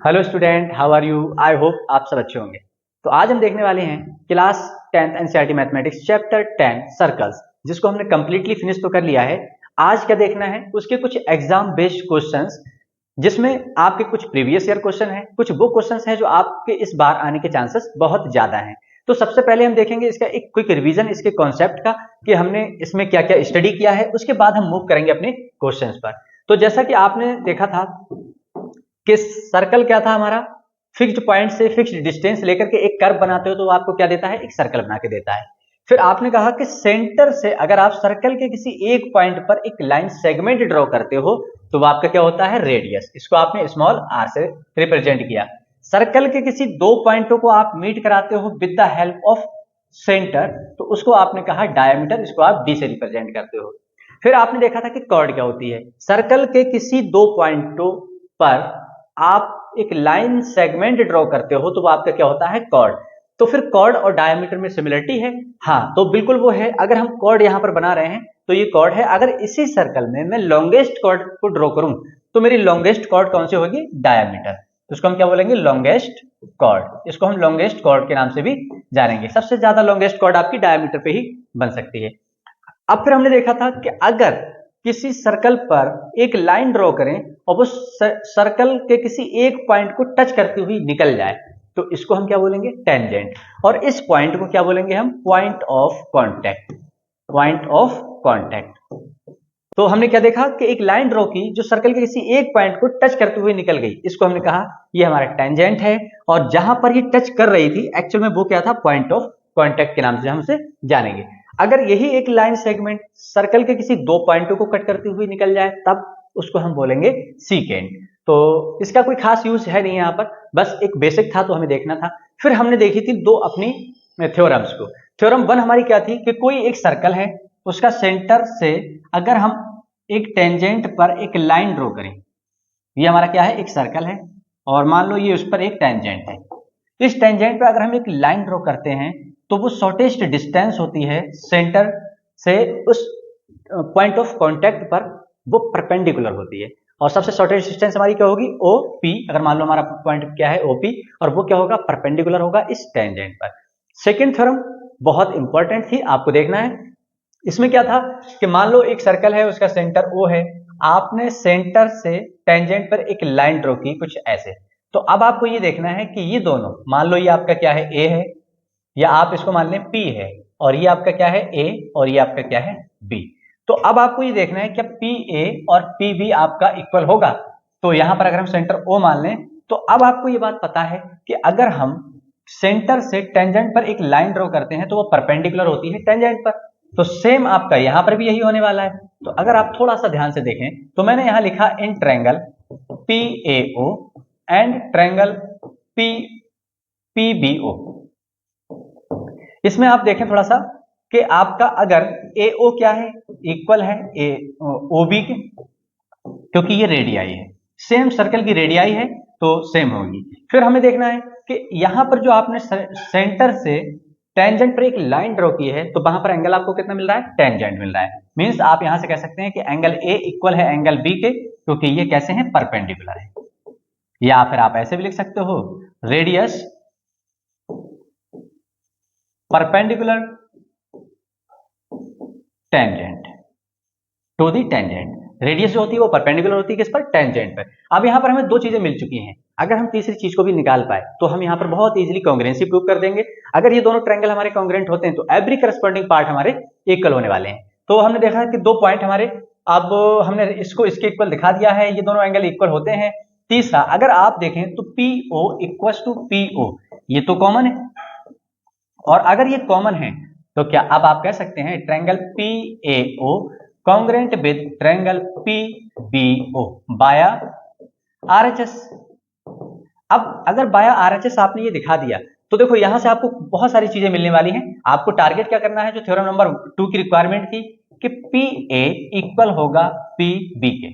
Hello student, how are you? I hope आप सब अच्छे होंगे। तो आज हम देखने वाले हैं class 10th NCERT mathematics chapter 10 circles, जिसको हमने कंप्लीटली फिनिश तो कर लिया है। आज क्या देखना है, उसके कुछ एग्जाम बेस्ड क्वेश्चंस, जिसमें आपके कुछ प्रीवियस ईयर क्वेश्चन हैं, कुछ वो क्वेश्चंस हैं जो आपके इस बार आने के चांसेस बहुत ज्यादा हैं। तो सबसे पहले हम देखेंगे इसका एक क्विक रिवीजन इसके कॉन्सेप्ट का, कि हमने इसमें क्या क्या स्टडी किया है। उसके बाद हम मूव करेंगे अपने क्वेश्चंस पर। तो जैसा कि आपने देखा था कि सर्कल क्या था हमारा, फिक्स्ड पॉइंट से फिक्स्ड डिस्टेंस लेकर के एक कर्व बनाते हो तो वो आपको क्या देता है, एक सर्कल बना के देता है। फिर आपने कहा कि सेंटर से अगर आप सर्कल के किसी एक पॉइंट पर एक लाइन सेगमेंट ड्रॉ करते हो तो वो आपका क्या होता है, रेडियस। इसको आपने स्मॉल आर से रिप्रेजेंट किया। सर्कल के किसी दो पॉइंटों को आप मीट कराते हो with the help of centre, तो उसको आपने कहा डायमीटर, इसको आप डी से रिप्रेजेंट करते हो। फिर आपने देखा था कि कॉर्ड क्या होती है। सर्कल के किसी दो पॉइंटों पर आप एक लाइन सेगमेंट ड्रॉ करते हो तो वो आपका क्या होता है, कॉर्ड। तो फिर कॉर्ड और डायमीटर में सिमिलरिटी है, हाँ तो बिल्कुल वो है। अगर हम कॉर्ड यहां पर बना रहे हैं तो ये कॉर्ड है। अगर इसी सर्कल में मैं लॉन्गेस्ट कॉर्ड को ड्रॉ करूं तो मेरी लॉन्गेस्ट कॉर्ड कौन सी होगी, डायमीटर। तो इसको हम क्या बोलेंगे, लॉन्गेस्ट कॉर्ड। इसको हम लॉन्गेस्ट कॉर्ड के नाम से भी जानेंगे। सबसे ज्यादा लॉन्गेस्ट कॉर्ड आपकी डायमीटर पे ही बन सकती है। अब फिर हमने देखा था कि अगर किसी सर्कल पर एक लाइन ड्रॉ करें और वो सर्कल के किसी एक पॉइंट को टच करती हुई निकल जाए तो इसको हम क्या बोलेंगे, टेंजेंट। और इस पॉइंट को क्या बोलेंगे हम, point of contact. Point of contact. तो हमने क्या देखा कि एक लाइन ड्रॉ की जो सर्कल के किसी एक पॉइंट को टच करते हुए निकल गई, इसको हमने कहा ये हमारा टेंजेंट है। और जहां पर ये टच कर रही थी एक्चुअल में वो क्या था, पॉइंट ऑफ कांटेक्ट के नाम से हम उसे जानेंगे। अगर यही एक लाइन सेगमेंट सर्कल के किसी दो पॉइंटों को कट करते हुए निकल जाए तब उसको हम बोलेंगे सीकेंट। तो इसका कोई खास यूज है नहीं यहाँ पर, बस एक बेसिक था तो हमें देखना था। फिर हमने देखी थी दो अपनी थ्योरम्स को। थ्योरम वन हमारी क्या थी कि कोई एक सर्कल है, उसका सेंटर से अगर हम एक टेंजेंट पर एक लाइन ड्रॉ करें, ये हमारा क्या है, एक सर्कल है और मान लो ये उस पर एक टेंजेंट है। इस टेंजेंट पर अगर हम एक लाइन ड्रॉ करते हैं तो वो शॉर्टेस्ट डिस्टेंस होती है सेंटर से उस पॉइंट ऑफ कांटेक्ट पर, वो परपेंडिकुलर होती है। और सबसे शॉर्टेस्ट डिस्टेंस हमारी क्या होगी, OP। अगर मान लो हमारा पॉइंट क्या है, OP, और वो क्या होगा, परपेंडिकुलर होगा इस टेंजेंट पर। सेकेंड थ्योरम बहुत इंपॉर्टेंट थी, आपको देखना है। इसमें क्या था कि मान लो एक सर्कल है, उसका सेंटर O है, आपने सेंटर से टेंजेंट पर एक लाइन ड्रॉ की कुछ ऐसे। तो अब आपको ये देखना है कि ये दोनों, मान लो ये आपका क्या है, A है, या आप इसको मान लें P है, और ये आपका क्या है, A, और ये आपका क्या है, B। तो अब आपको ये देखना है क्या PA और PB आपका इक्वल होगा। तो यहां पर अगर हम सेंटर O मान लें तो अब आपको ये बात पता है कि अगर हम सेंटर से टेंजेंट पर एक लाइन ड्रॉ करते हैं तो वो परपेंडिकुलर होती है टेंजेंट पर। तो सेम आपका यहां पर भी यही होने वाला है। तो अगर आप थोड़ा सा ध्यान से देखें तो मैंने यहां लिखा in triangle PAO and triangle PBO। इसमें आप देखें थोड़ा सा कि आपका अगर AO क्या है, इक्वल है OB के, क्योंकि ये रेडियाई है, सेम सर्कल की रेडियाई है तो सेम होगी। फिर हमें देखना है कि यहां पर जो आपने सेंटर से टेंजेंट पर एक लाइन ड्रॉ की है तो वहां पर एंगल आपको कितना मिल रहा है, टेंजेंट मिल रहा है। मींस आप यहां से कह सकते हैं कि एंगल A इक्वल है एंगल B के, क्योंकि ये कैसे हैं, परपेंडिकुलर है। या फिर आप ऐसे भी लिख सकते हो, radius perpendicular tangent to the tangent. Radius जो होती है वो परपेंडिकुलर होती है किस पर, टेंजेंट पर। अब यहां पर हमें दो चीजें मिल चुकी हैं, अगर हम तीसरी चीज को भी निकाल पाए तो हम यहां पर बहुत इजीली कांग्रुएंसी प्रूव कर देंगे। अगर ये दोनों ट्रायंगल हमारे कांग्रुएंट होते हैं तो एवरी करस्पॉन्डिंग पार्ट हमारे इक्वल होने वाले हैं। तो हमने देखा कि दो पॉइंट हमारे, अब हमने इसको इसके इक्वल दिखा दिया है, ये दोनों एंगल इक्वल होते हैं। तीसरा, अगर आप देखें तो PO इक्वल टू PO, ये तो कॉमन है, और अगर ये कॉमन है तो क्या अब आप कह सकते हैं triangle PAO congruent with triangle PBO बाया RHS। अब अगर बाया RHS आपने ये दिखा दिया तो देखो यहां से आपको बहुत सारी चीजें मिलने वाली हैं। आपको टारगेट क्या करना है, जो थ्योरम नंबर 2 की रिक्वायरमेंट थी कि PA इक्वल होगा PB के,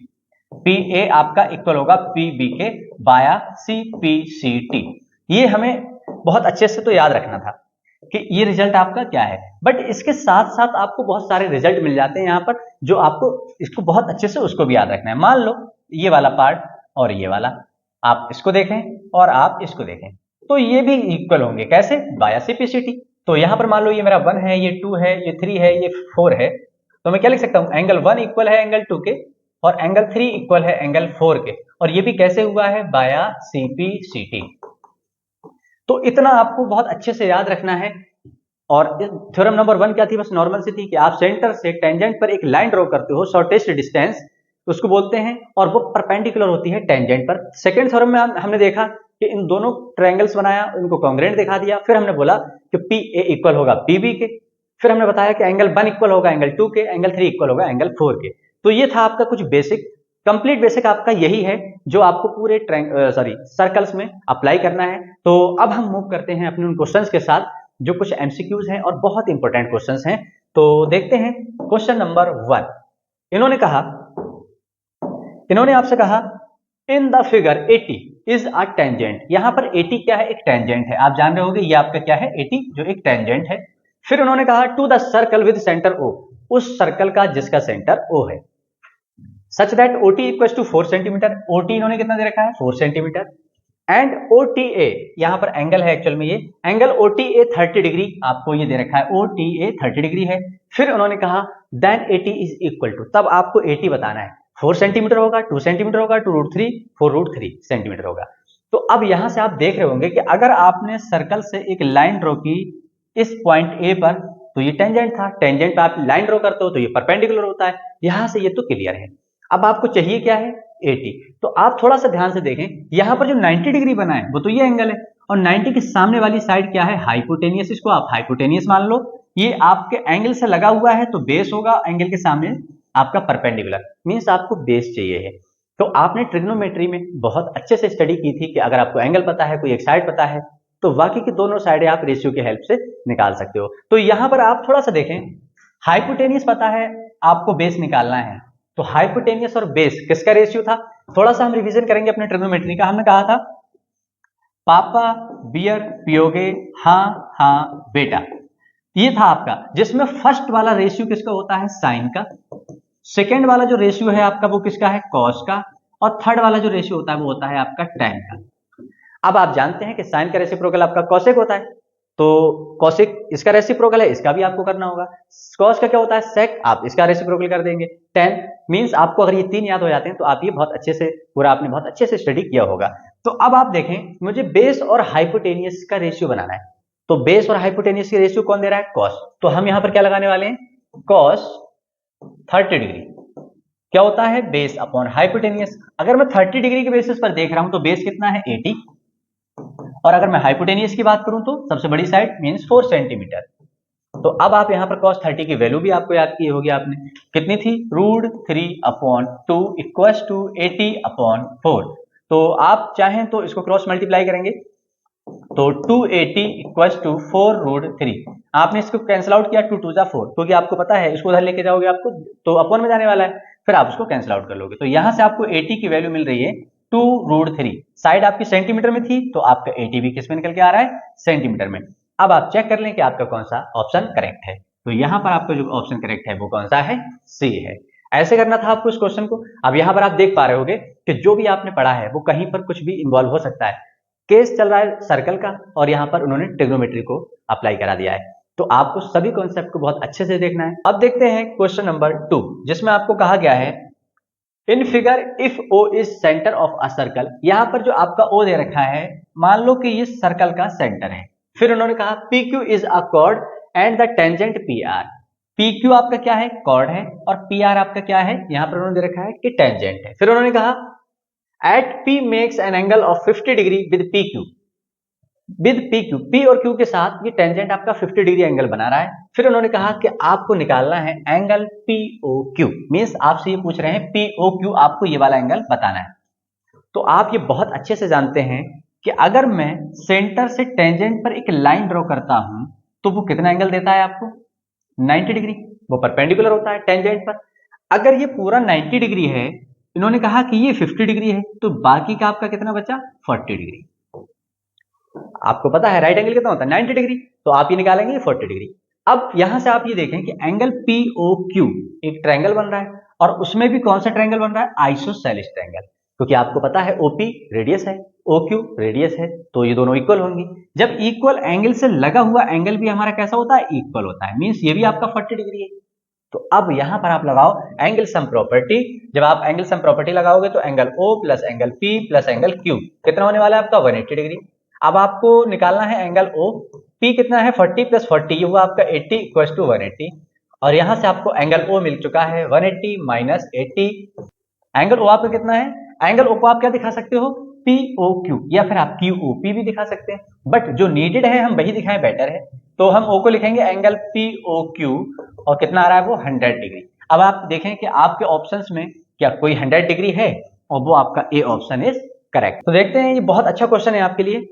PA आपका इक्वल होगा PB के बाया CPCT। ये हमें बहुत अच्छे से तो याद रखना था कि ये रिजल्ट आपका क्या है। बट इसके साथ साथ आपको बहुत सारे रिजल्ट मिल जाते हैं यहां पर, जो आपको इसको बहुत अच्छे से उसको भी याद रखना है। मान लो ये वाला पार्ट और ये वाला, आप इसको देखें और आप इसको देखें तो ये भी इक्वल होंगे, कैसे? By reciprocity. तो यहां पर मान लो ये मेरा 1 है, ये 2 है, ये 3 है, ये 4 है, तो मैं क्या लिख सकता हूं? एंगल 1 इक्वल है एंगल 2 के और एंगल 3 इक्वल है एंगल 4 के, और ये भी कैसे हुआ है? By CPCT। तो इतना आपको बहुत अच्छे से याद रखना है। और थ्योरम नंबर 1 क्या थी? बस नॉर्मल सी थी कि आप सेंटर से टेंजेंट पर एक लाइन ड्रॉ करते हो, शॉर्टेस्ट डिस्टेंस उसको बोलते हैं, और वो परपेंडिकुलर होती है टेंजेंट पर। सेकंड थ्योरम में हमने देखा कि इन दोनों ट्रायंगल्स बनाया, इनको कॉन्ग्रुएंट दिखा दिया, फिर हमने बोला कि PA इक्वल होगा PB के, फिर हमने बताया कि एंगल 1 इक्वल होगा एंगल 2 के, एंगल 3 इक्वल होगा एंगल 4 के। तो ये था आपका कुछ बेसिक, कंप्लीट बेसिक आपका यही है जो आपको पूरे सर्कल्स में अप्लाई करना है। तो अब हम मूव करते हैं अपने उन क्वेश्चंस के साथ जो कुछ MCQs हैं और बहुत इंपॉर्टेंट क्वेश्चंस हैं। तो देखते हैं क्वेश्चन नंबर 1। इन्होंने आपसे कहा in the figure 80 is a tangent. यहां पर 80 क्या है? एक टेंजेंट है। आप जान रहे होंगे ये आपका क्या है? 80 जो एक टेंजेंट है। फिर उन्होंने कहा to the circle with centre O, उस सर्कल का जिसका सेंटर O है, such that OT equal to 4 centimetre. OT इन्होंने कितना दे रखा है? 4 सेंटीमीटर। एंड OTA, यहां पर एंगल है एक्चुअल में, ये एंगल OTA 30 डिग्री आपको ये दे रखा है, OTA 30 डिग्री है। फिर उन्होंने कहा देन 80 इज इक्वल टू, तब आपको 80 बताना है, 4 सेंटीमीटर होगा, 2 सेंटीमीटर होगा, 2√3, 4√3 सेंटीमीटर होगा। तो अब यहां से आप देख रहे होंगे कि अगर आपने सर्कल से एक लाइन ड्रॉ की इस पॉइंट A पर, तो ये टेंजेंट था, टेंजेंट पे आप लाइन ड्रॉ करते हो तो ये परपेंडिकुलर होता है, यहां से ये तो क्लियर है। अब आपको चाहिए क्या है? 80। तो आप थोड़ा सा ध्यान से देखें, यहां पर जो 90 डिग्री बना है वो तो ये एंगल है, और 90 के सामने वाली साइड क्या है? हाइपोटेनियस। इसको आप हाइपोटेनियस मान लो, ये आपके एंगल से लगा हुआ है तो बेस होगा एंगल के सामने आपका परपेंडिकुलर, मींस आपको बेस चाहिए है। तो आपने ट्रिग्नोमेट्री में बहुत अच्छे से स्टडी की थी कि अगर आपको एंगल पता है, कोई एक साइड पता है, तो बाकी की दोनों साइडें आप रेशियो की हेल्प से निकाल सकते हो। तो यहां पर आप थोड़ा सा देखें, हाइपोटेनियस पता है, आपको बेस निकालना है, तो हाइपोटेनियस और बेस किसका रेशियो था? थोड़ा सा हम रिवीजन करेंगे अपने ट्रिग्नोमेट्री का। हमने कहा था पापा बियर पियोगे हाँ हाँ बेटा, ये था आपका, जिसमें फर्स्ट वाला रेशियो किसका होता है? साइन का। सेकेंड वाला जो रेशियो है आपका वो किसका है? कॉस का। और थर्ड वाला जो रेशियो होता है वो होता है आपका टैन का। अब आप जानते हैं कि साइन का रेसिप्रोकल आपका कॉसेक होता है, तो कॉसेक इसका रेसिप्रोकल है, इसका भी आपको करना होगा। कॉस का क्या होता है? सेक, आप इसका रेसिप्रोकल कर देंगे। टेन मींस आपको अगर ये 3 याद हो जाते हैं तो आप ये बहुत अच्छे से पूरा आपने बहुत अच्छे से स्टडी किया होगा। तो अब आप देखें, मुझे बेस और हाइपोटेनियस का रेशियो बनाना है, तो बेस और हाइपोटेनियस की रेशियो कौन दे रहा है? कॉस। तो हम यहां पर क्या लगाने वाले हैं? कॉस 30 डिग्री क्या होता है? Base upon hypotenuse. अगर मैं 30 डिग्री के बेसिस पर देख रहा हूं तो बेस कितना है? 80, और अगर मैं हाइपोटेनियस की बात करूं तो सबसे बड़ी साइड मींस 4 सेंटीमीटर। तो अब आप यहां पर cos 30 की वैल्यू भी आपको याद की होगी आपने, कितनी थी? √3/2 इक्वल्स टू 80/4। तो आप चाहें तो इसको क्रॉस मल्टीप्लाई करेंगे तो 280 इक्वल्स टू 4√3। आपने इसको कैंसिल आउट किया, 2 2 जा 4, क्योंकि आपको पता है इसको उधर लेके जाओगे आपको तो अपॉन में जाने वाला है, फिर आप उसको कैंसिल आउट कर लोगे। तो यहां से आपको 80 की वैल्यू मिल रही है 2√3। साइड आपकी सेंटीमीटर में थी तो आपका 80 भी किस में निकल के आ रहा है? सेंटीमीटर में। अब आप चेक कर लें कि आपका कौन सा ऑप्शन करेक्ट है। तो यहां पर आपका जो ऑप्शन करेक्ट है वो कौन सा है? सी है। ऐसे करना था आपको इस क्वेश्चन को। अब यहां पर आप देख पा रहे होगे कि जो भी आपने पढ़ा है वो कहीं पर कुछ भी इन्वॉल्व हो सकता है। केस चल रहा है सर्कल का और यहां पर उन्होंने ट्रिग्नोमेट्री को अप्लाई करा दिया है, तो आपको सभी कॉन्सेप्ट को बहुत अच्छे से देखना है। अब देखते हैं क्वेश्चन नंबर 2, जिसमें आपको कहा गया है in figure if O is centre of a circle. यहां पर जो आपका O दे रखा है, मान लो कि ये सर्कल का सेंटर है। फिर उन्होंने कहा PQ is a cord and the tangent PR। PQ आपका क्या है? कॉर्ड है, और PR आपका क्या है? यहां पर उन्होंने दे रखा है कि टेंजेंट है। फिर उन्होंने कहा at P makes an angle of 50 degree with PQ। With PQ, P और Q के साथ ये टेंजेंट आपका 50 डिग्री एंगल बना रहा है। फिर उन्होंने कहा कि आपको निकालना है एंगल POQ, मींस आपसे ये पूछ रहे हैं POQ, आपको ये वाला एंगल बताना है। तो आप ये बहुत अच्छे से जानते हैं कि अगर मैं सेंटर से टेंजेंट पर एक लाइन ड्रॉ करता हूं तो वो कितना एंगल देता है आपको? 90 डिग्री। वो परपेंडिकुलर होता है टेंजेंट पर। अगर ये पूरा 90 डिग्री है, इन्होंने कहा कि ये 50 डिग्री है, तो बाकी का आपका कितना बचा? 40 डिग्री। आपको पता है राइट एंगल कितना होता है? 90 डिग्री, तो आप ये निकालेंगे 40 डिग्री। अब यहां से आप ये देखें कि एंगल POQ एक ट्रायंगल बन रहा है, और उसमें भी कौन सा ट्रायंगल बन रहा है? आइसोसेलेस ट्रायंगल, क्योंकि आपको पता है OP रेडियस है, ओ क्यू रेडियस है, तो ये दोनों इक्वल होंगी। जब इक्वल एंगल से लगा हुआ एंगल भी हमारा कैसा होता है, इक्वल होता है, मींस ये भी आपका 40 डिग्री है। तो अब यहां पर आप लगाओ एंगल सम प्रॉपर्टी। जब आप एंगल सम प्रॉपर्टी लगाओगे तो angle O plus angle P plus angle Q कितना होने वाला है आपका 180 डिग्री। अब आपको निकालना है एंगल O, P कितना है 40 प्लस 40, ये हुआ आपका 80 इक्वल टू 180। और यहां से आपको एंगल O मिल चुका है 180 माइनस 80। एंगल O आपका कितना है, एंगल O को आप क्या दिखा सकते हो, POQ, या फिर आप QOP भी दिखा सकते हैं, बट जो नीडेड है हम वही दिखाएं बेटर है। तो हम O को लिखेंगे एंगल POQ और कितना आ रहा है वो 100 डिग्री। अब आप देखें कि आपके ऑप्शंस में क्या कोई 100 डिग्री है, और वो आपका ए ऑप्शन इज करेक्ट। तो देखते हैं, ये बहुत अच्छा क्वेश्चन है आपके लिए।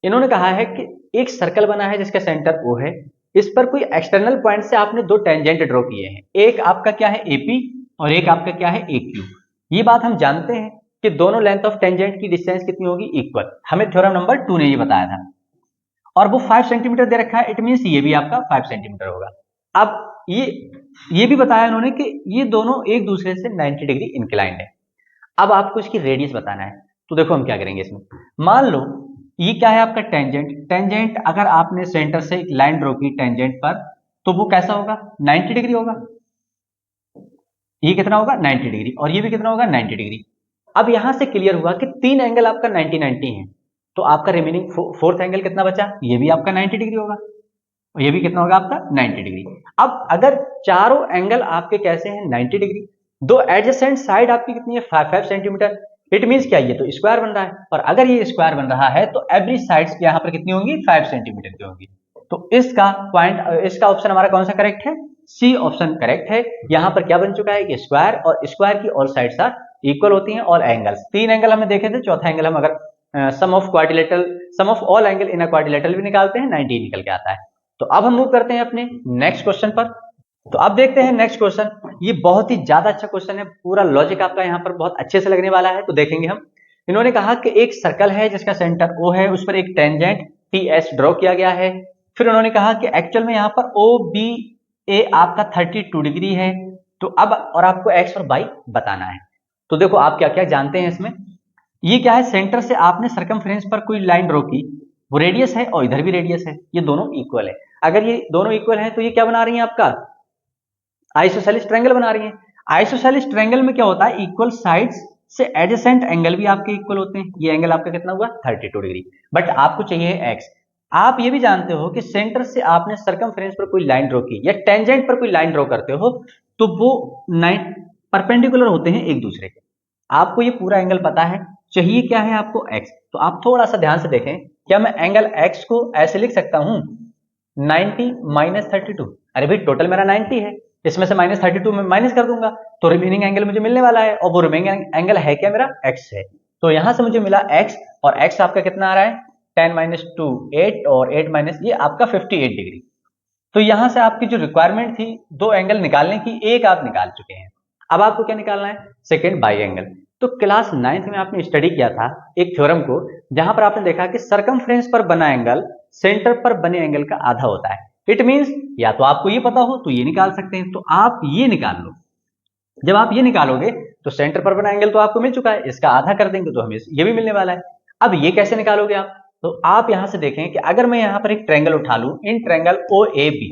इन्होंने कहा है कि एक सर्कल बना है जिसका सेंटर O है, इस पर कोई एक्सटर्नल पॉइंट से आपने दो टेंजेंट ड्रॉ किए हैं, एक आपका क्या है AP और एक आपका क्या है AQ। ये बात हम जानते हैं कि दोनों लेंथ ऑफ टेंजेंट की डिस्टेंस कितनी होगी, इक्वल, हमें थ्योरम नंबर 2 ने ये बताया था। और वो 5 सेंटीमीटर दे रखा है, इट मींस ये भी आपका 5 सेंटीमीटर होगा। अब ये भी बताया इन्होंने कि ये दोनों एक दूसरे से 90 डिग्री इंक्लाइंड है। अब आपको इसकी रेडियस बताना है, तो देखो हम क्या करेंगे इसमें। मान लो ये क्या है आपका टेंजेंट, टेंजेंट अगर आपने सेंटर से एक लाइन ड्रॉ की टेंजेंट पर, तो वो कैसा होगा 90 डिग्री होगा। ये कितना होगा 90 डिग्री, और ये भी कितना होगा 90 डिग्री। अब यहां से क्लियर हुआ कि तीन एंगल आपका 90 90 है, तो आपका रिमेनिंग फोर्थ एंगल कितना बचा, ये भी आपका 90 डिग्री होगा, और ये भी कितना होगा आपका 90 डिग्री। अब अगर चारों एंगल आपके कैसे हैं 90 डिग्री, दो एडजेसेंट साइड आपकी कितनी है 5 सेंटीमीटर, इट मींस क्या, ये तो स्क्वायर बन रहा है, और अगर ये स्क्वायर बन रहा है तो एवरी साइड्स यहाँ पर कितनी होंगी 5 सेंटीमीटर की होंगी। तो इसका पॉइंट, इसका ऑप्शन हमारा कौन सा करेक्ट है, सी ऑप्शन करेक्ट है। यहां पर क्या बन चुका है कि स्क्वायर, और स्क्वायर की ऑल साइड्स आर इक्वल होती हैं, ऑल एंगल्स, तीन एंगल हमें देखे थे, चौथा एंगल हम अगर sum of all angle in a quadrilateral भी निकालते हैं 90 निकल के आता है। तो अब हम मूव करते हैं अपने नेक्स्ट क्वेश्चन पर। तो अब देखते हैं नेक्स्ट क्वेश्चन, ये बहुत ही ज्यादा अच्छा क्वेश्चन है, पूरा लॉजिक आपका यहाँ पर बहुत अच्छे से लगने वाला है। तो देखेंगे हम, इन्होंने कहा कि एक सर्कल है जिसका सेंटर O है, उस पर एक टेंजेंट TS ड्रॉ किया गया है। फिर उन्होंने कहा कि एक्चुअल में यहाँ पर OBA आपका 32 डिग्री है। तो अब और आपको X और Y बताना है। तो देखो आप क्या क्या जानते हैं इसमें, ये क्या है, सेंटर से आपने सरकमफ्रेंस पर कोई लाइन ड्रॉ की, वो रेडियस है और इधर भी रेडियस है, ये दोनों इक्वल है। अगर ये दोनों इक्वल है तो ये क्या बना रही है आपका आइसोसेलेस ट्रायंगल बना रही है। आइसोसेलेस ट्रायंगल में क्या होता है, इक्वल साइड्स से एडजेसेंट एंगल भी आपके इक्वल होते हैं। ये एंगल आपका कितना हुआ 32 डिग्री, बट आपको चाहिए x। आप ये भी जानते हो कि सेंटर से आपने सरकमफ्रेंस पर कोई लाइन ड्रॉ की या टेंजेंट पर कोई लाइन ड्रॉ करते हो तो वो परपेंडिकुलर होते हैं एक दूसरे के। आपको ये पूरा एंगल पता है, चाहिए क्या है आपको x। तो आप थोड़ा सा ध्यान से देखें, क्या मैं एंगल x को ऐसे लिख सकता हूं 90 माइनस 32, अरे भाई टोटल मेरा 90 है, इसमें से माइनस 32 में माइनस कर दूंगा तो रिमेनिंग एंगल मुझे मिलने वाला है, और वो रिमेनिंग एंगल है क्या मेरा x है। तो यहां से मुझे मिला x, और x आपका कितना आ रहा है 10 माइनस 2 8, और 8 माइनस ये आपका 58 डिग्री। तो यहां से आपकी जो रिक्वायरमेंट थी दो एंगल निकालने की, एक आप निकाल चुके हैं। अब आपको क्या निकालना है, सेकेंड बाई एंगल। तो क्लास 9th में आपने स्टडी किया था एक थ्योरम को, जहां पर आपने देखा कि सरकमफ्रेंस पर बना एंगल सेंटर पर बने एंगल का आधा होता है। इट मींस या तो आपको ये पता हो तो ये निकाल सकते हैं, तो आप ये निकाल लो। जब आप ये निकालोगे तो सेंटर पर बना एंगल तो आपको मिल चुका है, इसका आधा कर देंगे तो हमें ये भी मिलने वाला है। अब ये कैसे निकालोगे आप, तो आप यहां से देखें कि अगर मैं यहां पर एक ट्रायंगल उठा लूं, इन ट्रायंगल OAB,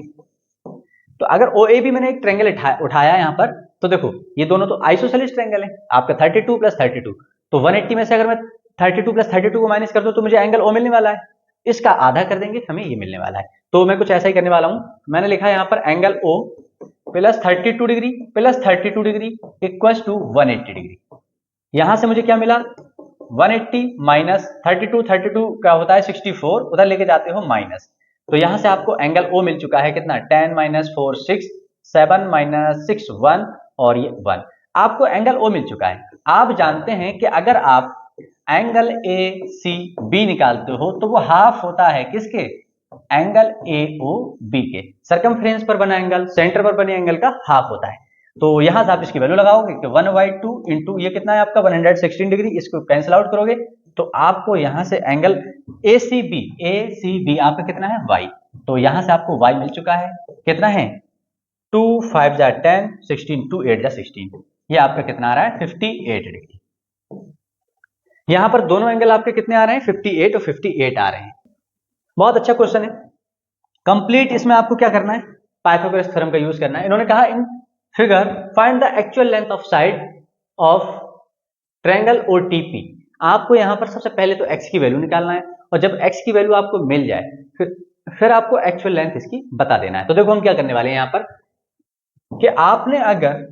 तो अगर OAB मैंने एक ट्रायंगल उठाया यहां पर, तो देखो ये दोनों तो आइसोसेलेस ट्रायंगल है आपका 32 प्लस 32, तो 180 में से अगर मैं 32 प्लस 32 को माइनस कर दूं तो मुझे एंगल O मिलने वाला है, इसका आधा कर देंगे हमें ये मिलने वाला है। तो मैं कुछ ऐसा ही करने वाला हूं, मैंने लिखा है यहां पर angle O plus 32 degree plus 32 degree equal to 180 degree. यहां से मुझे क्या मिला 180 माइनस 32, 32 का होता है 64, उधर लेके जाते हो माइनस, तो यहां से आपको एंगल O मिल चुका है कितना 10 माइनस 4 6, 7 माइनस 6 1, और ये 1, आपको एंगल O मिल चुका है। आप जानते हैं कि अगर आप एंगल ACB निकालते हो तो वो हाफ होता है किसके, एंगल AOB के। सरकमफ्रेंस पर बना एंगल सेंटर पर बने एंगल का हाफ होता है। तो यहां से आप इसकी वैल्यू लगाओगे कि 1/2 इंटू ये कितना है आपका 116 डिग्री, इसको कैंसिल आउट करोगे तो आपको यहां से एंगल ACB आपका कितना है y, तो यहां से आपको y मिल चुका है कितना है 2 5 जा 10 16 2 8 जा 16, ये आपका कितना आ रहा है 58 डिग्री। यहां पर दोनों एंगल आपके कितने आ रहे हैं, 58 और 58 आ रहे हैं। बहुत अच्छा क्वेश्चन है। कंप्लीट इसमें आपको क्या करना है, पाइथागोरस थ्योरम का यूज करना है। इन्होंने कहा in figure find the actual length of side of triangle OTP. आपको यहां पर सबसे पहले तो x की वैल्यू निकालना है, और जब x की वैल्यू आपको मिल जाए फिर आपको एक्चुअल लेंथ इसकी बता देना है। तो देखो हम क्या करने वाले हैं यहां पर कि आपने अगर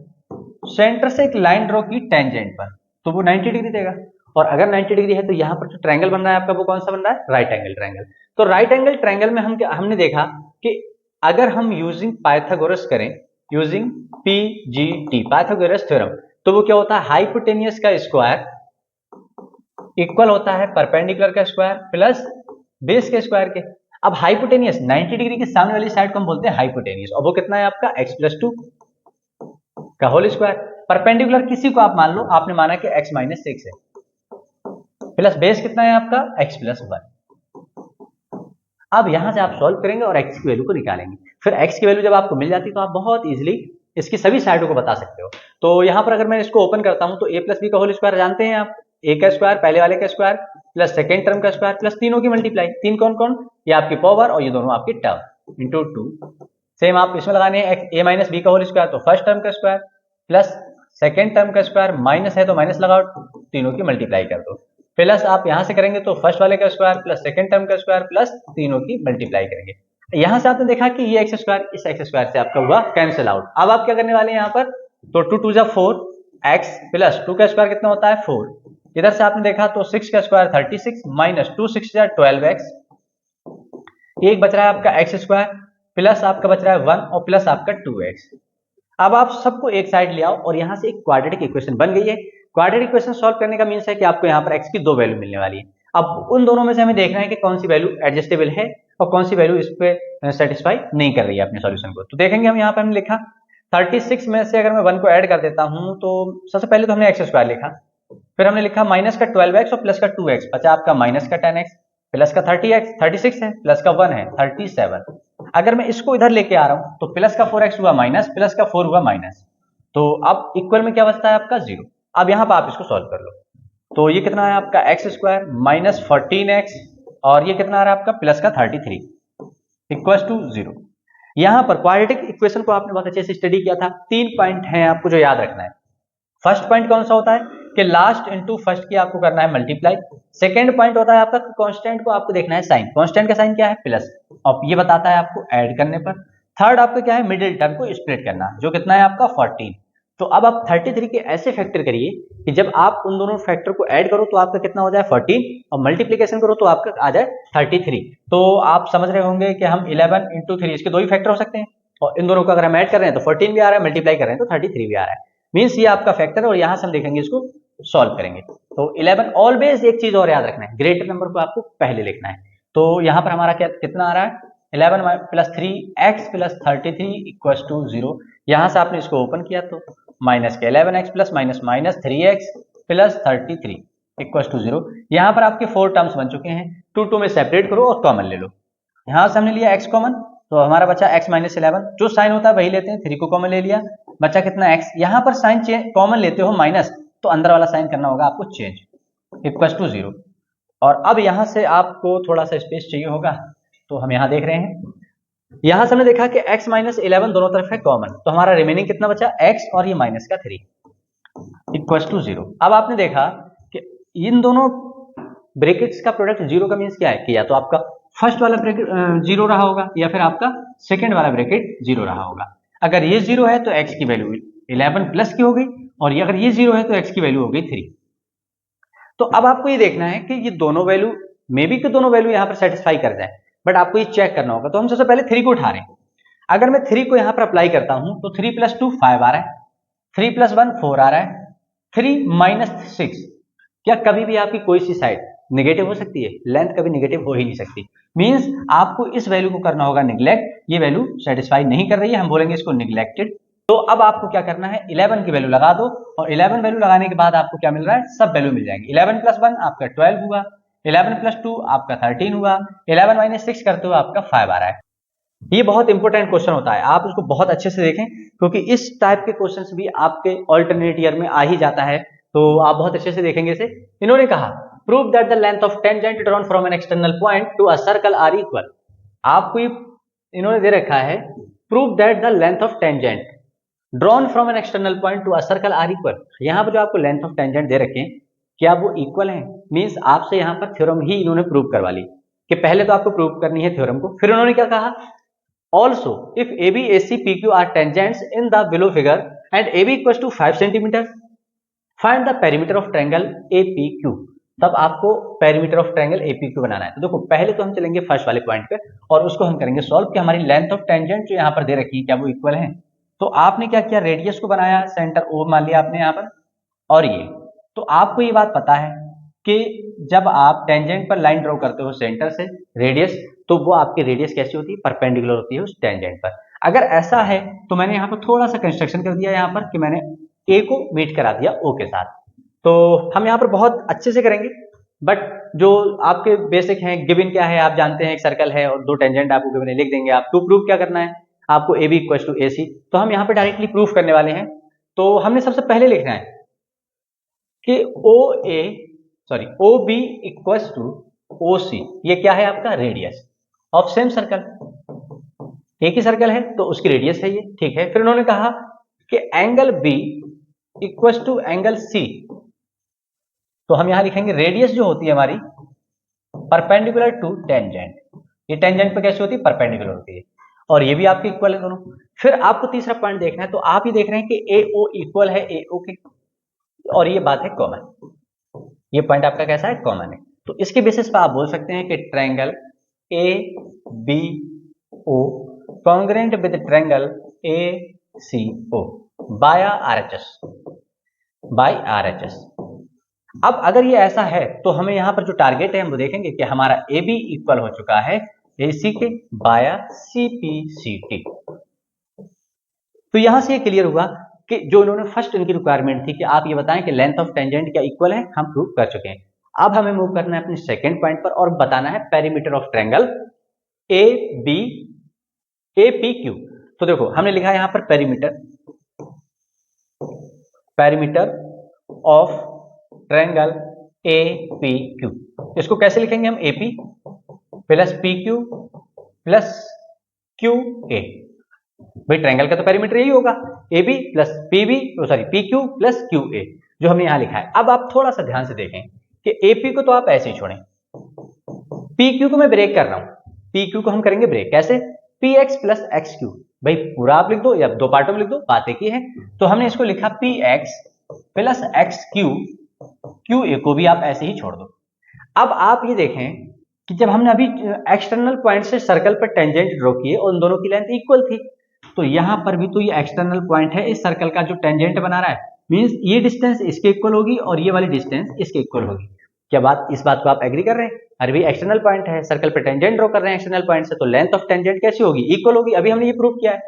सेंटर से एक लाइन ड्रॉ की टेंजेंट पर तो वो 90 डिग्री देगा, और अगर 90 डिग्री है तो यहां पर जो ट्रायंगल बन रहा है आपका वो कौन सा बन रहा है, राइट एंगल ट्रायंगल। तो राइट एंगल ट्रायंगल में हमने देखा कि अगर हम यूजिंग पाइथागोरस करें, यूजिंग पीजीटी पाइथागोरस थ्योरम, तो वो क्या होता है, हाइपोटेनियस का स्क्वायर इक्वल होता है परपेंडिकुलर का स्क्वायर प्लस बेस के स्क्वायर के। अब हाइपोटेनियस 90 डिग्री के सामने वाली साइड को हम बोलते हैं हाइपोटेनियस, और वो कितना है आपका x+2 का होल स्क्वायर। परपेंडिकुलर किसी को आप मान लो, आपने माना कि x-6 है, प्लस बेस कितना है आपका x+1। अब यहां से आप सॉल्व करेंगे और x की वैल्यू को निकालेंगे। फिर x की वैल्यू जब आपको मिल जाती है तो आप बहुत इजीली इसकी सभी साइडों को बता सकते हो। तो यहां पर अगर मैं इसको ओपन करता हूं तो a+b का होल स्क्वायर जानते हैं आप, a का स्क्वायर पहले वाले का स्क्वायर प्लस सेकेंड टर्म का स्क्वायर प्लस तीनों की मल्टीप्लाई, तीन कौन कौन, ये आपकी पावर और ये दोनों आपकी टर्म इंटू 2। सेम आप इसमें लगाने हैं a-b का होल स्क्वायर, तो फर्स्ट टर्म का स्क्वायर प्लस सेकेंड टर्म का स्क्वायर, माइनस है तो माइनस लगाओ, तीनों की मल्टीप्लाई कर दो, प्लस आप यहां से करेंगे तो फर्स्ट वाले का स्क्वायर प्लस सेकंड टर्म का स्क्वायर प्लस तीनों की मल्टीप्लाई करेंगे। यहां से आपने देखा कि ये एक्स स्क्वायर इस एक्स स्क्वायर से आपका हुआ कैंसिल आउट। अब आप क्या करने वाले हैं यहां पर, तो 2 2 जा 4 एक्स प्लस 2 का स्क्वायर कितना होता है 4, इधर से आपने देखा तो 6 का स्क्वायर 36 माइनस 2 6 जा 12x, एक बच रहा है आपका एक्स स्क्वायर प्लस आपका बच रहा है 1 और प्लस आपका 2x। अब आप सबको एक साइड ले आओ और यहां से एक क्वाड्रेटिक इक्वेशन बन गई है। क्वाड्रेटिक इक्वेशन सॉल्व करने का मीन्स है कि आपको यहाँ पर x की दो वैल्यू मिलने वाली है। अब उन दोनों में से हमें देखना है कि कौन सी वैल्यू एडजस्टेबल है और कौन सी वैल्यू इस पे सेटिस्फाई नहीं कर रही है अपने सॉल्यूशन को। तो देखेंगे हम यहाँ पर हमने लिखा 36 में से अगर मैं 1 को ऐड कर देता हूँ तो सबसे पहले तो हमने एक्स स्क्वायर लिखा, फिर हमने लिखा माइनस का 12x और प्लस का 2x, बचा आपका माइनस का 10x प्लस का 30x 36 है प्लस का 1 है 37। अगर मैं इसको इधर लेके आ रहा हूं तो प्लस का 4x हुआ माइनस, प्लस का 4 हुआ माइनस, तो अब इक्वल में क्या बचता है आपका 0। अब यहां पर आप इसको सॉल्व कर लो, तो ये कितना है आपका एक्स स्क्वायर माइनस 14x और ये कितना आ रहा है आपका प्लस का 33 इक्वल टू 0। यहां पर क्वाड्रेटिक इक्वेशन को आपने बहुत अच्छे से स्टडी किया था। 3 पॉइंट हैं आपको जो याद रखना है। फर्स्ट पॉइंट कौन सा होता है कि लास्ट इनटू फर्स्ट की आपको करना है मल्टीप्लाई। सेकंड पॉइंट होता है आपका कांस्टेंट को आपको देखना है साइन, कांस्टेंट का साइन क्या है प्लस, और ये बताता है आपको ऐड करने पर। थर्ड आपका क्या है मिडिल टर्म को स्प्लिट करना, जो कितना है आपका 14। तो अब आप 33 के ऐसे फैक्टर करिए कि जब आप उन दोनों फैक्टर को ऐड करो तो आपका कितना हो जाए 14 और मल्टीप्लीकेशन करो तो आपका आ जाए 33। तो आप समझ रहे होंगे कि हम 11 इंटू 3 इसके दो ही फैक्टर हो सकते हैं, और इन दोनों को अगर हम ऐड कर रहे हैं तो 14 भी आ रहा है, मल्टीप्लाई कर रहे हैं तो 33 भी आ रहा है। मीन्स ये आपका फैक्टर है और यहां से हम देखेंगे इसको सॉल्व करेंगे। तो 11 ऑलवेज एक चीज और याद रखना है, ग्रेटर नंबर को आपको पहले लिखना है। तो यहां पर हमारा क्या कितना आ रहा है 11 plus 3x plus 33 equal to 0। यहां से आपने इसको ओपन किया तो माइनस के 11x plus minus minus 3x plus 33 equal to 0। यहां पर आपके 4 टर्म्स बन चुके हैं, 2 2 में सेपरेट करो और कॉमन ले लो। यहां से हमने लिया x कॉमन तो हमारा बचा x माइनस 11, जो साइन होता है वही लेते हैं, 3 को कॉमन ले लिया, बचा कितना x। यहां पर साइन कॉमन लेते हो माइनस तो अंदर वाला साइन करना होगा आपको चेंज इक्वल टू 0। और अब यहां से आपको थोड़ा सा स्पेस चाहिए होगा तो हम यहां देख रहे हैं, यहां से हमने देखा कि x माइनस 11 दोनों तरफ है कॉमन, तो हमारा रिमेनिंग कितना बचा x और ये माइनस का 3 इक्वल टू 0। अब आपने देखा कि इन दोनों ब्रैकेट्स का प्रोडक्ट 0 का मीन्स क्या है कि या तो आपका फर्स्ट वाला ब्रैकेट 0 रहा होगा या फिर आपका सेकेंड वाला ब्रैकेट 0 रहा होगा। अगर ये 0 है तो x की वैल्यू 11 प्लस की हो गई, और अगर ये 0 है तो x की वैल्यू हो गई 3। तो अब आपको ये देखना है कि ये दोनों वैल्यू मे बी कि दोनों वैल्यू यहां पर सेटिस्फाई कर जाए, बट आपको ये चेक करना होगा। तो हम सबसे पहले 3 को उठा रहे हैं। अगर मैं 3 को यहां पर अप्लाई करता हूं तो 3 प्लस 2 5 आ रहा है, 3 प्लस 1 4 आ रहा है, 3 माइनस 6। क्या कभी भी आपकी कोई सी साइड निगेटिव हो सकती है? लेंथ कभी निगेटिव हो ही नहीं सकती। मींस आपको इस वैल्यू को करना होगा निगलेक्ट, ये वैल्यू सेटिस्फाई नहीं कर रही है, हम बोलेंगे इसको निगलेक्टेड। तो अब आपको क्या करना है 11 की वैल्यू लगा दो, और 11 वैल्यू लगाने के बाद आपको क्या मिल रहा है सब वैल्यू मिल जाएंगे। 11 प्लस 1 आपका 12 हुआ, 11 प्लस 2 आपका 13 हुआ, 11 माइनस 6 करते हुए आपका 5 आ रहा है। ये बहुत इंपॉर्टेंट क्वेश्चन होता है, आप इसको बहुत अच्छे से देखें क्योंकि इस टाइप के क्वेश्चंस भी आपके ऑल्टरनेट ईयर में आ ही जाता है। तो आप बहुत अच्छे से देखेंगे इसे। इन्होंने कहा prove that the length of tangent drawn from an external point to a circle are equal. आपको ये इन्होंने दे रखा है prove that the length of tangent drawn from an external point to a circle are equal. यहाँ पर जो आपको लेंथ ऑफ टेंजेंट दे रखे हैं क्या वो इक्वल है, मींस आपसे यहाँ पर थ्योरम ही इन्होंने प्रूव करवा ली कि पहले तो आपको प्रूव करनी है थ्योरम को। फिर उन्होंने क्या कहा, also if A B A C P Q R tangents in the below figure and A B equal to 5 centimetre find the perimeter of triangle A P Q. तब आपको perimeter of triangle A P Q बनाना है। तो देखो पहले तो हम चलेंगे फर्स्ट वाले पॉइंट पे और उसको हम करेंगे सॉल्व कि हमारी लेंथ ऑफ टेंजेंट जो यहाँ पर दे रखी है क्या वो इक्वल है। तो आपने क्या किया, रेडियस को बनाया, सेंटर ओ मान लिया आपने यहाँ पर, और ये तो आपको ये बात पता है कि जब आप टेंजेंट पर लाइन ड्रॉ करते हो सेंटर से रेडियस, तो वो आपकी रेडियस कैसी होती है, परपेंडिकुलर होती है उस टेंजेंट पर। अगर ऐसा है तो मैंने यहाँ पर थोड़ा सा कंस्ट्रक्शन कर दिया यहाँ पर कि मैंने ए को मीट करा दिया ओ के साथ। तो हम यहाँ पर बहुत अच्छे से करेंगे, बट जो आपके बेसिक हैं, गिवन क्या है आप जानते हैं, एक सर्कल है और दो टेंजेंट आपको गिवन है, लिख देंगे आप। टू प्रूव क्या करना है आपको, ए बी इक्वल टू ए सी। तो हम यहाँ पे डायरेक्टली प्रूफ करने वाले हैं। तो हमने सबसे पहले लिखना है कि O B equal to O C, ये क्या है आपका रेडियस ऑफ सेम सर्कल, एक ही सर्कल है तो उसकी रेडियस है ये, ठीक है। फिर उन्होंने कहा कि angle B equal to angle C, तो हम यहां लिखेंगे रेडियस जो होती है हमारी परपेंडिकुलर टू टेंजेंट, ये टेंजेंट पे कैसे होती है, परपेंडिकुलर होती है, और ये भी आपके इक्वल है दोनों। फिर आपको तीसरा पॉइंट देखना है, तो आप ये देख रहे हैं कि ए ओ इक्वल है ए ओ के, और ये बात है कॉमन, ये पॉइंट आपका कैसा है, कॉमन है। तो इसके बेसिस पर आप बोल सकते हैं कि triangle A B O congruent with triangle A C O by RHS. अब अगर ये ऐसा है तो हमें यहां पर जो टारगेट है हम वो देखेंगे कि हमारा ए बी इक्वल हो चुका है ए सी के by C P C T. तो यहां से ये क्लियर हुआ कि जो इन्होंने फर्स्ट इनकी रिक्वायरमेंट थी कि आप ये बताएं कि लेंथ ऑफ टेंजेंट क्या इक्वल है, हम प्रूव कर चुके हैं। अब हमें मूव करना है अपने सेकंड पॉइंट पर और बताना है perimeter of triangle A B A P Q. तो देखो हमने लिखा है यहां पर perimeter of triangle A P Q. इसको कैसे लिखेंगे हम, A P plus P Q plus Q A. भाई ट्रायंगल का तो पेरीमीटर यही होगा, A B plus P B, sorry P Q plus Q A, जो हमने यहां लिखा है। अब आप थोड़ा सा ध्यान से देखें कि ए पी को तो आप ऐसे ही छोड़ें, पी क्यू को मैं ब्रेक कर रहा हूं, पी क्यू को हम करेंगे ब्रेक, कैसे, P x plus x Q. भाई पूरा आप लिख दो या दो पार्टों में लिख दो, बात एक ही है। तो हमने इसको लिखा P x plus x Q, Q A को भी आप ऐसे ही छोड़ दो। अब आप ये देखें कि जब हमने अभी एक्सटर्नल पॉइंट से सर्कल पर टेंजेंट ड्रॉ किए और उन दोनों की लेंथ इक्वल थी, तो यहां पर भी तो ये एक्सटर्नल पॉइंट है इस सर्कल का जो टेंजेंट बना रहा है, मींस ये डिस्टेंस इसके इक्वल होगी और ये वाली डिस्टेंस इसके इक्वल होगी। क्या बात, इस बात को आप एग्री कर रहे हैं? अरे भाई एक्सटर्नल पॉइंट है, सर्कल पे टेंजेंट ड्रॉ कर रहे हैं एक्सटर्नल पॉइंट से, तो लेंथ ऑफ टेंजेंट कैसी होगी, इक्वल होगी। अभी हमने ये प्रूव किया है।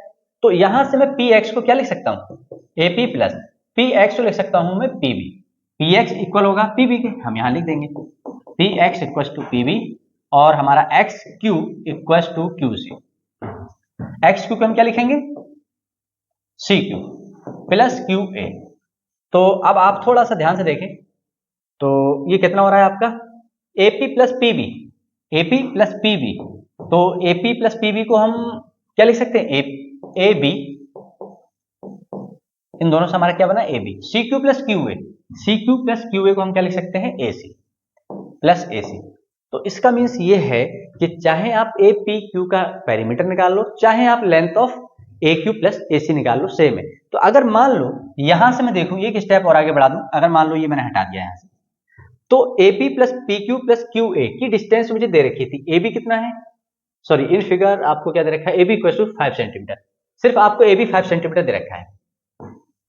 तो यहां से मैं पी एक्स को क्या लिख सकता हूं, A P plus P X को लिख सकता हूं मैं P B. P X equal होगा पी बी के, हम यहां लिख देंगे P X equal to P B, और हमारा X Q equal to Q C. X Q को हम क्या लिखेंगे, C Q plus Q A. तो अब आप थोड़ा सा ध्यान से देखें, तो ये कितना हो रहा है आपका, AP plus PB, AP plus PB. तो एपी प्लस पीबी को हम क्या लिख सकते हैं, ए बी, इन दोनों से हमारा क्या बना, A B. C Q plus Q A, C Q plus Q A को हम क्या लिख सकते हैं, ए सी प्लस ए सी। तो इसका मीन्स ये है कि चाहे आप ए पी क्यू का पेरीमीटर निकाल लो, चाहे आप length of A Q plus A C निकाल लो, सेम है। तो अगर मान लो यहां से मैं देखूं, एक स्टेप और आगे बढ़ा दूं, अगर मान लो ये मैंने हटा दिया यहां से, तो AP plus P Q plus Q ए की डिस्टेंस मुझे दे रखी थी, AB कितना है, सॉरी इन फिगर आपको क्या दे रखा है, AB इक्वल टू 5 सेंटीमीटर, सिर्फ आपको AB 5 सेंटीमीटर दे रखा है।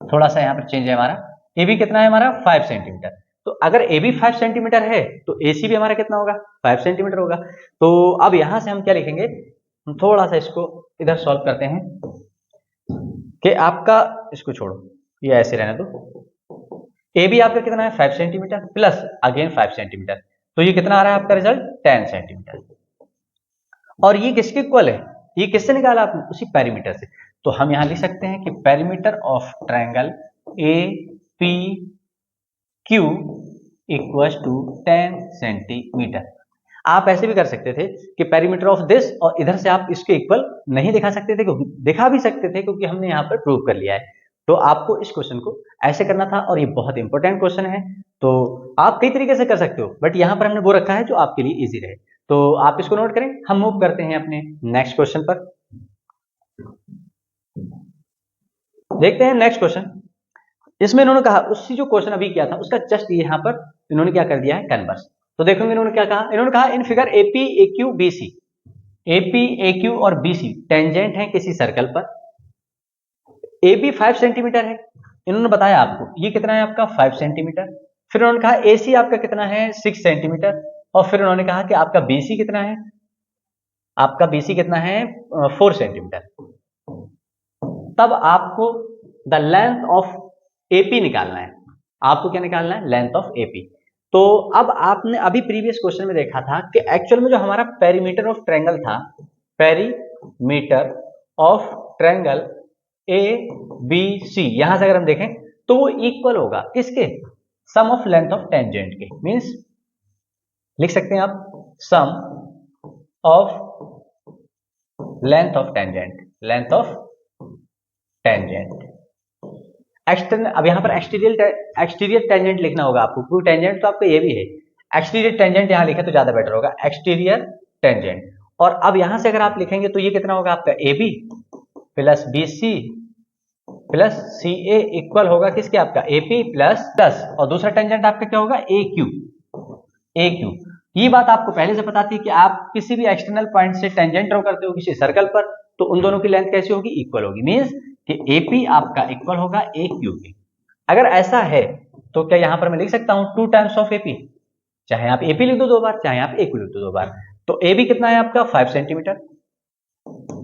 थोड़ा सा यहाँ पर चेंज है हमारा, AB कितना है हमारा 5 सेंटीमीटर। तो अगर AB 5 सेंटीमीटर है तो AC भी हमारा कितना होगा, 5 सेंटीमीटर होगा। तो अब यहां से हम क्या लिखेंगे, हम थोड़ा सा इसको इधर सॉल्व करते हैं कि आपका, इसको छोड़ो ये ऐसे रहने दो, ए बी आपका कितना है 5 सेंटीमीटर प्लस अगेन 5 सेंटीमीटर, तो ये कितना आ रहा है आपका रिजल्ट 10 सेंटीमीटर। और ये किसके इक्वल है, ये किससे निकाला आपने, उसी पेरीमीटर से। तो हम यहां लिख सकते हैं कि perimeter of triangle A P Q equals to 10 centimetre. आप ऐसे भी कर सकते थे कि पेरीमीटर ऑफ दिस, और इधर से आप इसके इक्वल नहीं दिखा सकते थे, क्योंकि दिखा भी सकते थे क्योंकि हमने यहाँ पर प्रूव कर लिया है। तो आपको इस क्वेश्चन को ऐसे करना था, और ये बहुत इंपॉर्टेंट क्वेश्चन है। तो आप कई तरीके से कर सकते हो, बट यहाँ पर हमने वो रखा है जो आपके लिए इजी रहे। तो आप इसको नोट करें। हम मूव करते हैं अपने नेक्स्ट क्वेश्चन पर। देखते हैं नेक्स्ट क्वेश्चन। इसमें इन्होंने कहा उसी जो क्वेश्चन अभी किया था उसका जस्ट यहाँ पर इन्होंने क्या कर दिया है, कन्वर्स। तो देखोगे इन्होंने क्या कहा, इन्होंने कहा in figure AP AQ BC, AP AQ और बीसी टेंजेंट है किसी सर्कल पर। एबी 5 सेंटीमीटर है, इन्होंने बताया आपको ये कितना है आपका 5 सेंटीमीटर। फिर उन्होंने कहा एसी आपका कितना है 6 सेंटीमीटर, और फिर उन्होंने कहा कि आपका बीसी कितना है, आपका बीसी कितना है 4 सेंटीमीटर। तब आपको द लेंथ ऑफ एपी निकालना है। आपको क्या निकालना है, लेंथ ऑफ एपी। तो अब आपने अभी प्रीवियस क्वेश्चन में देखा था कि एक्चुअल में जो हमारा पेरीमीटर ऑफ ट्रायंगल था, perimeter of triangle A B C, यहां से अगर हम देखें तो वो इक्वल होगा किसके, sum of length of tangent के। मींस लिख सकते हैं आप sum of length of tangent, length of tangent. External, अब यहां पर एक्सटीरियर टेंजेंट लिखना होगा आपको, क्योंकि टेंजेंट तो आपका ये भी है। एक्सटीरियर टेंजेंट यहां लिखे तो ज्यादा बेटर होगा, एक्सटीरियर टेंजेंट। और अब यहां से अगर आप लिखेंगे तो ये कितना होगा आपका A B plus B C plus C A equal होगा किसके, आपका ए पी प्लस प्लस, और दूसरा टेंजेंट आपका क्या होगा ए क्यू, ए क्यू। ये बात आपको पहले से पता थी कि आप किसी भी एक्सटर्नल पॉइंट से टेंजेंट ड्रॉ करते हो किसी सर्कल पर, तो उन दोनों की लेंथ कैसी होगी, इक्वल होगी। मींस कि AP आपका इक्वल होगा AQ के। अगर ऐसा है तो क्या यहां पर मैं लिख सकता हूं 2 टाइम्स ऑफ AP, चाहे आप AP लिख दो 2 बार, चाहे आप AQ लिख दो 2 बार। तो AB कितना है आपका 5 सेंटीमीटर,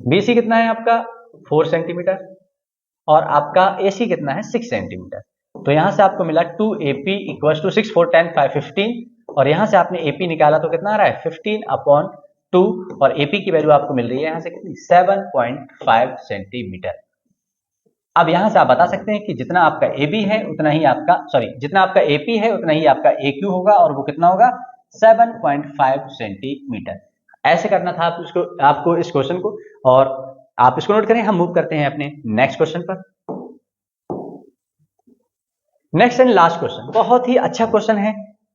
BC कितना है आपका 4 सेंटीमीटर, और आपका AC कितना है 6 सेंटीमीटर। तो यहां से आपको मिला 2AP इक्वल टू 6 4 10 5 15, और यहां से आपने AP निकाला तो कितना आ रहा है 15/2, और AP की वैल्यू आपको मिल रही है यहां से कितनी 7.5 सेंटीमीटर। अब यहां से आप बता सकते हैं कि जितना आपका AB है उतना ही आपका, सॉरी जितना आपका AP है उतना ही आपका AQ होगा, और वो कितना होगा 7.5 सेंटीमीटर। ऐसे करना था आपको इस क्वेश्चन को, और आप इसको नोट करें। हम मूव करते हैं अपने नेक्स्ट क्वेश्चन पर। नेक्स्ट एंड लास्ट क्वेश्चन बहुत ही अच्छा क्वेश्चन है,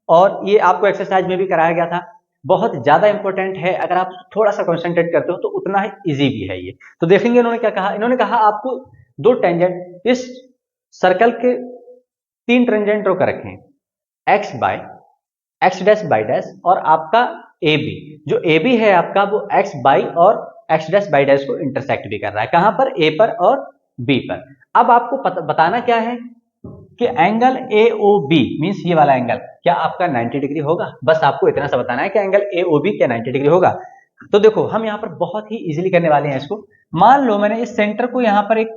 और ये आपको एक्सरसाइज में भी कराया गया था। बहुत ज्यादा इंपॉर्टेंट है, अगर आप थोड़ा सा कंसंट्रेट करते हो तो उतना ही इजी भी है ये। तो देखेंगे इन्होंने क्या कहा, इन्होंने कहा आपको 2 टेंजेंट इस सर्कल के 3 टेंजेंट ड्रॉ कर रखे हैं, एक्स डैश बाई डैश, और आपका ए बी। जो ए बी है आपका वो एक्स बाई और एक्स डैश बाई डैश को इंटरसेक्ट भी कर रहा है, कहां पर, ए पर और बी पर। अब आपको बताना क्या है कि एंगल AOB मींस ये वाला एंगल क्या आपका 90 डिग्री होगा। बस आपको इतना सा बताना है कि एंगल AOB क्या 90 डिग्री होगा। तो देखो हम यहां पर बहुत ही इजीली करने वाले हैं इसको। मान लो मैंने इस सेंटर को यहां पर, एक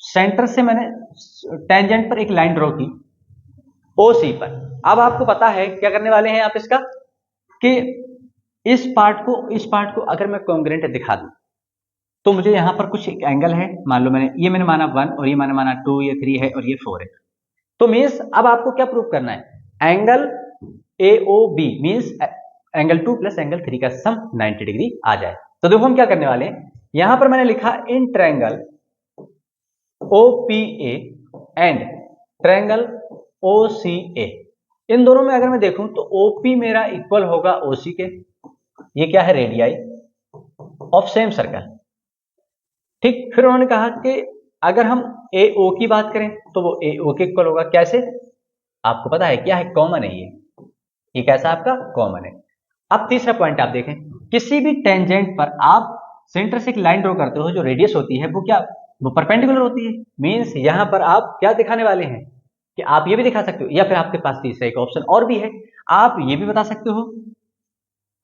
सेंटर से मैंने टेंजेंट पर एक लाइन ड्रॉ की OC पर। अब आपको पता है क्या करने वाले हैं आप इसका, कि इस पार्ट को अगर मैं कॉन्ग्रुएंट दिखा दूं तो मुझे यहां पर कुछ एक एंगल है, मान लो मैंने माना 1, और ये मैंने माना 2, ये 3 है, और ये 4 है। तो मींस अब आपको क्या प्रूव करना है, angle AOB means angle 2 plus angle 3 का सम 90 डिग्री आ जाए। तो देखो हम क्या करने वाले हैं, यहां पर मैंने लिखा in triangle OPA and triangle OCA। इन दोनों में अगर मैं देखूं तो OP मेरा इक्वल होगा OC के। ये क्या है, रेडियाई ऑफ सेम सर्कल। ठीक, फिर उन्होंने कहा कि अगर हम AO की बात करें तो वो AO के इक्वल होगा। कैसे, आपको पता है क्या है, कॉमन है ये कैसा आपका कॉमन है। अब तीसरा पॉइंट आप देखें, किसी भी टेंजेंट पर आप सेंटर से एक लाइन ड्रॉ करते हो, जो रेडियस होती है वो परपेंडिकुलर होती है। मींस यहां पर आप क्या दिखाने वाले हैं कि आप ये भी दिखा सकते हो, या फिर आपके पास तीसरा एक ऑप्शन और भी है, आप ये भी बता सकते हो,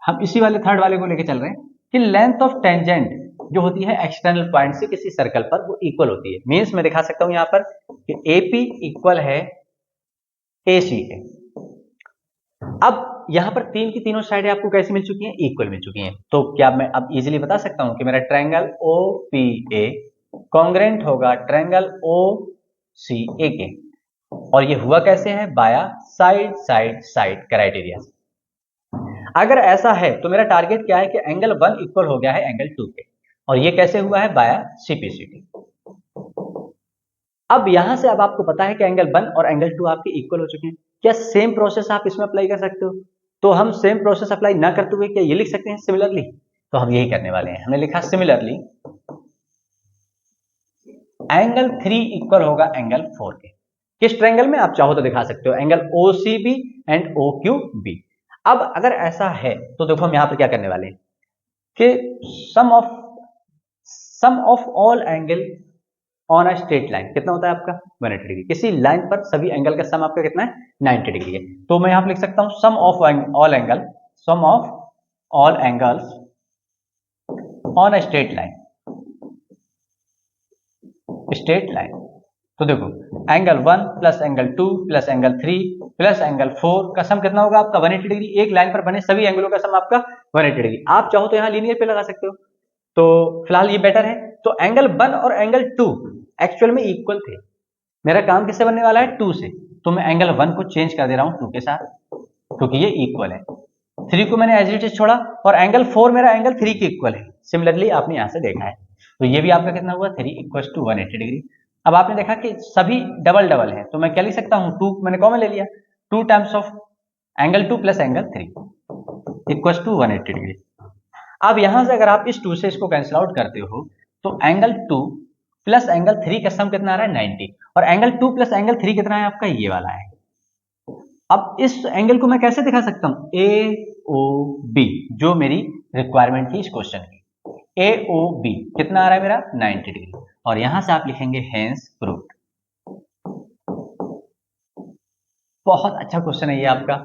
हम इसी वाले थर्ड वाले को लेके चल रहे हैं, कि लेंथ ऑफ टेंजेंट जो होती है एक्सटर्नल पॉइंट से किसी सर्कल पर वो इक्वल होती है। मींस मैं दिखा सकता हूं यहां पर कि AP इक्वल है AC के। अब यहां पर तीन की तीनों साइडें आपको कैसी मिल चुकी हैं, इक्वल मिल चुकी हैं। तो क्या मैं अब इजीली बता सकता हूं कि मेरा ट्रायंगल OPA कॉन्ग्रुएंट होगा ट्रायंगल OCA के। और ये हुआ कैसे है, बाया साइड साइड साइड क्राइटेरिया। अगर ऐसा है तो मेरा टारगेट क्या है कि एंगल 1 इक्वल हो गया है एंगल 2 के, और ये कैसे हुआ है, बाया सीपीसीटी। अब यहां से अब आपको पता है कि एंगल 1 और एंगल 2 आपके इक्वल हो चुके हैं। क्या सेम प्रोसेस आप इसमें अप्लाई कर सकते हो? तो हम सेम प्रोसेस अप्लाई ना करते हुए क्या ये लिख सकते हैं सिमिलरली? तो हम यही करने वाले हैं। हमने लिखा सिमिलरली एंगल 3 इक्वल होगा एंगल 4 के। किस ट्रायंगल में? आप चाहो तो दिखा सकते हो, एंगल OCB एंड OQB। अब अगर ऐसा है तो देखो हम यहां पर क्या करने वाले हैं कि sum of all angle on a straight line कितना होता है आपका, 180 डिग्री। किसी लाइन पर सभी एंगल का सम आपका कितना है, 90 डिग्री है। तो मैं यहां पर लिख सकता हूं sum of all angles on a straight line. तो देखो angle 1 plus angle 2 plus angle 3 plus angle 4 का सम कितना होगा आपका, 180 डिग्री। एक लाइन पर बने सभी एंगलों का सम आपका 180 डिग्री। आप चाहो तो यहां लीनियर पे लगा सकते हो, तो फिलहाल ये बेटर है। तो एंगल 1 और एंगल 2 एक्चुअल में इक्वल थे। मेरा काम किससे बनने वाला है, 2 से। तो मैं एंगल 1 को चेंज कर दे रहा हूं 2 के साथ, क्योंकि ये इक्वल है। 3 को मैंने एज इट इज छोड़ा, और एंगल 4 मेरा एंगल 3 के इक्वल है। सिमिलरली आपने यहां से देखा है, तो ये भी आपका कितना हुआ, 3 इक्वल टू 180 डिग्री। अब आपने देखा कि सभी डबल डबल है, तो मैं क्या लिख सकता हूं, 2 मैंने कॉमन ले लिया, 2 times of angle 2 plus angle 3 equal to 180 degree. अब यहां से अगर आप इस 2 से इसको कैंसिल आउट करते हो तो एंगल 2 प्लस एंगल 3 का सम कितना आ रहा है, 90। और एंगल 2 प्लस एंगल 3 कितना है आपका, ये वाला है। अब इस एंगल को मैं कैसे दिखा सकता हूं, AOB, जो मेरी रिक्वायरमेंट थी इस क्वेश्चन की। AOB कितना आ रहा है मेरा, 90 डिग्री। और यहां से आप लिखेंगे हेंस प्रूव्ड। बहुत अच्छा क्वेश्चन है ये आपका।